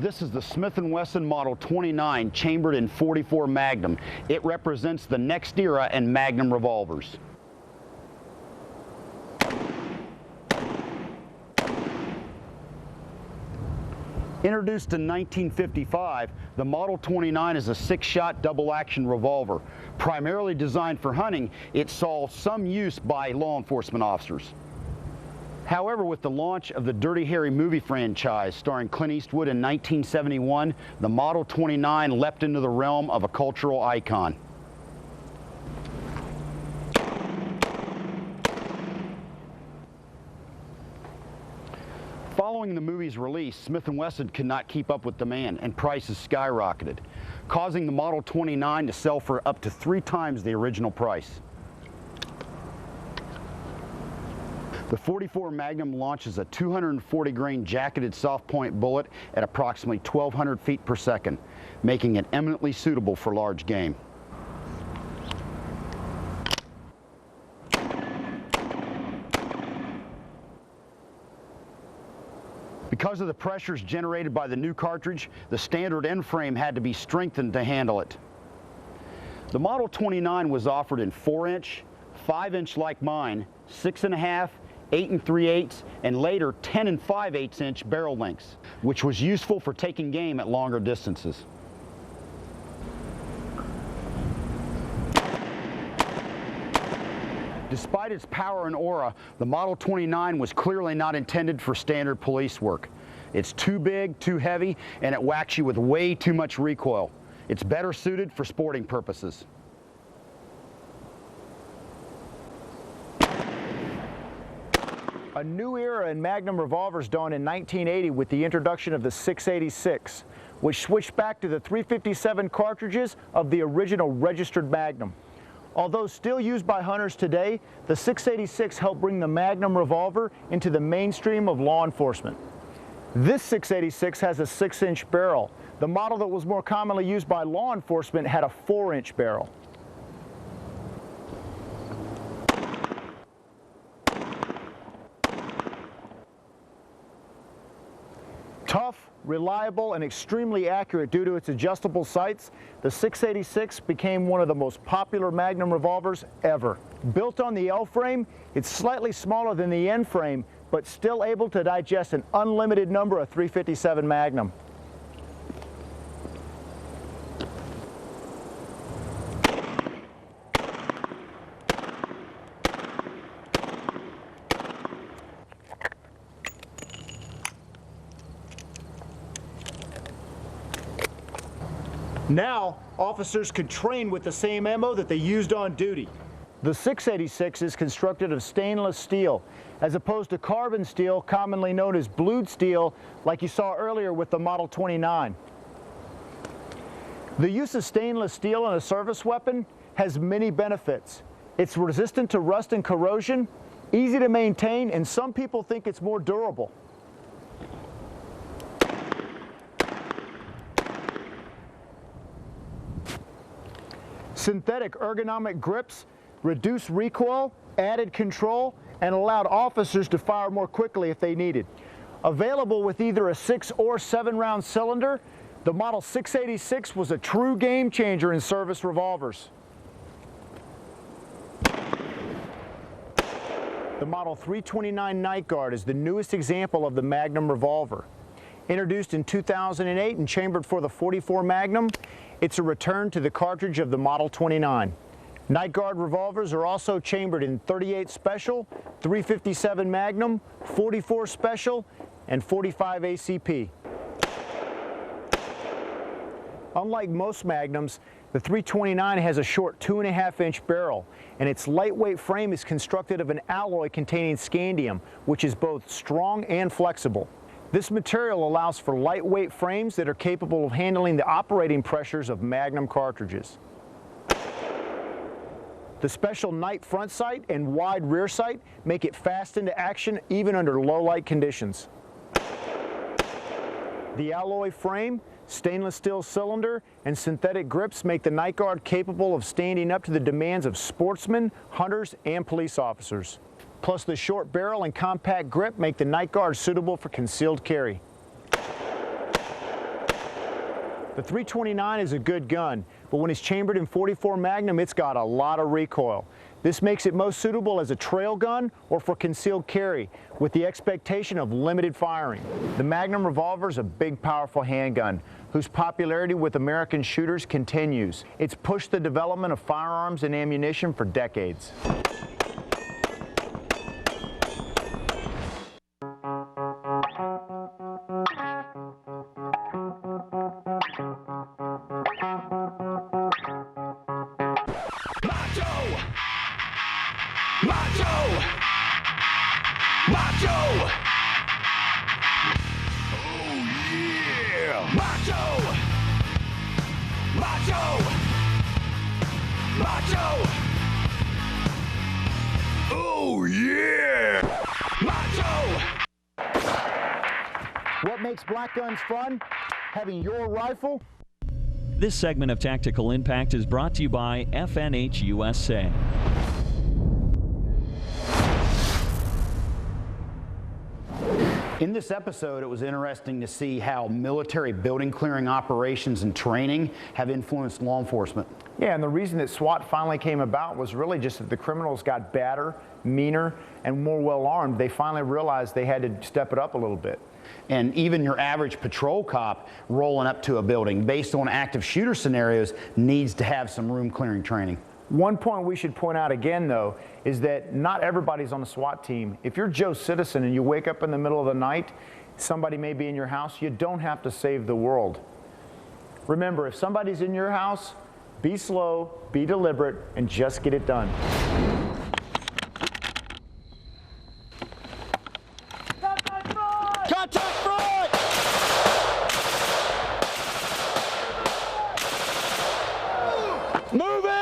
This is the Smith & Wesson Model 29 chambered in .44 Magnum. It represents the next era in Magnum revolvers. Introduced in 1955, the Model 29 is a 6-shot double-action revolver. Primarily designed for hunting, it saw some use by law enforcement officers. However, with the launch of the Dirty Harry movie franchise starring Clint Eastwood in 1971, the Model 29 leapt into the realm of a cultural icon. Following the movie's release, Smith & Wesson could not keep up with demand and prices skyrocketed, causing the Model 29 to sell for up to 3 times the original price. The .44 Magnum launches a 240 grain jacketed soft point bullet at approximately 1,200 feet per second, making it eminently suitable for large game. Because of the pressures generated by the new cartridge, the standard end frame had to be strengthened to handle it. The Model 29 was offered in 4-inch, 5-inch like mine, 6.5, 8 3/8, and later 10 5/8 inch barrel lengths, which was useful for taking game at longer distances. Despite its power and aura, the Model 29 was clearly not intended for standard police work. It's too big, too heavy, and it whacks you with way too much recoil. It's better suited for sporting purposes. A new era in Magnum revolvers dawned in 1980 with the introduction of the 686, which switched back to the .357 cartridges of the original registered Magnum. Although still used by hunters today, the 686 helped bring the Magnum revolver into the mainstream of law enforcement. This 686 has a 6-inch barrel. The model that was more commonly used by law enforcement had a 4-inch barrel. Tough, reliable, and extremely accurate due to its adjustable sights, the 686 became one of the most popular Magnum revolvers ever. Built on the L frame, it's slightly smaller than the N frame, but still able to digest an unlimited number of .357 Magnum. Now, officers could train with the same ammo that they used on duty. The 686 is constructed of stainless steel, as opposed to carbon steel, commonly known as blued steel, like you saw earlier with the Model 29. The use of stainless steel in a service weapon has many benefits. It's resistant to rust and corrosion, easy to maintain, and some people think it's more durable. Synthetic ergonomic grips reduced recoil, added control, and allowed officers to fire more quickly if they needed. Available with either a 6 or 7 round cylinder, the Model 686 was a true game changer in service revolvers. The Model 329 Nightguard is the newest example of the Magnum revolver. Introduced in 2008 and chambered for the .44 Magnum, it's a return to the cartridge of the Model 29. Nightguard revolvers are also chambered in .38 Special, .357 Magnum, .44 Special, and .45 ACP. Unlike most Magnums, the 329 has a short 2.5-inch barrel, and its lightweight frame is constructed of an alloy containing scandium, which is both strong and flexible. This material allows for lightweight frames that are capable of handling the operating pressures of Magnum cartridges. The special night front sight and wide rear sight make it fast into action even under low light conditions. The alloy frame, stainless steel cylinder, and synthetic grips make the Nightguard capable of standing up to the demands of sportsmen, hunters, and police officers. Plus, the short barrel and compact grip make the Nightguard suitable for concealed carry. The .329 is a good gun, but when it's chambered in .44 Magnum, it's got a lot of recoil. This makes it most suitable as a trail gun or for concealed carry, with the expectation of limited firing. The Magnum Revolver is a big, powerful handgun whose popularity with American shooters continues. It's pushed the development of firearms and ammunition for decades. What makes black guns fun? Having your rifle. This segment of Tactical Impact is brought to you by FNH USA. In this episode, it was interesting to see how military building clearing operations and training have influenced law enforcement. Yeah, and the reason that SWAT finally came about was really just that the criminals got badder, meaner, and more well-armed. They finally realized they had to step it up a little bit. And even your average patrol cop rolling up to a building based on active shooter scenarios needs to have some room clearing training. One point we should point out again, though, is that not everybody's on the SWAT team. If you're Joe Citizen and you wake up in the middle of the night, somebody may be in your house, you don't have to save the world. Remember, if somebody's in your house, be slow, be deliberate, and just get it done. Contact front! Move it!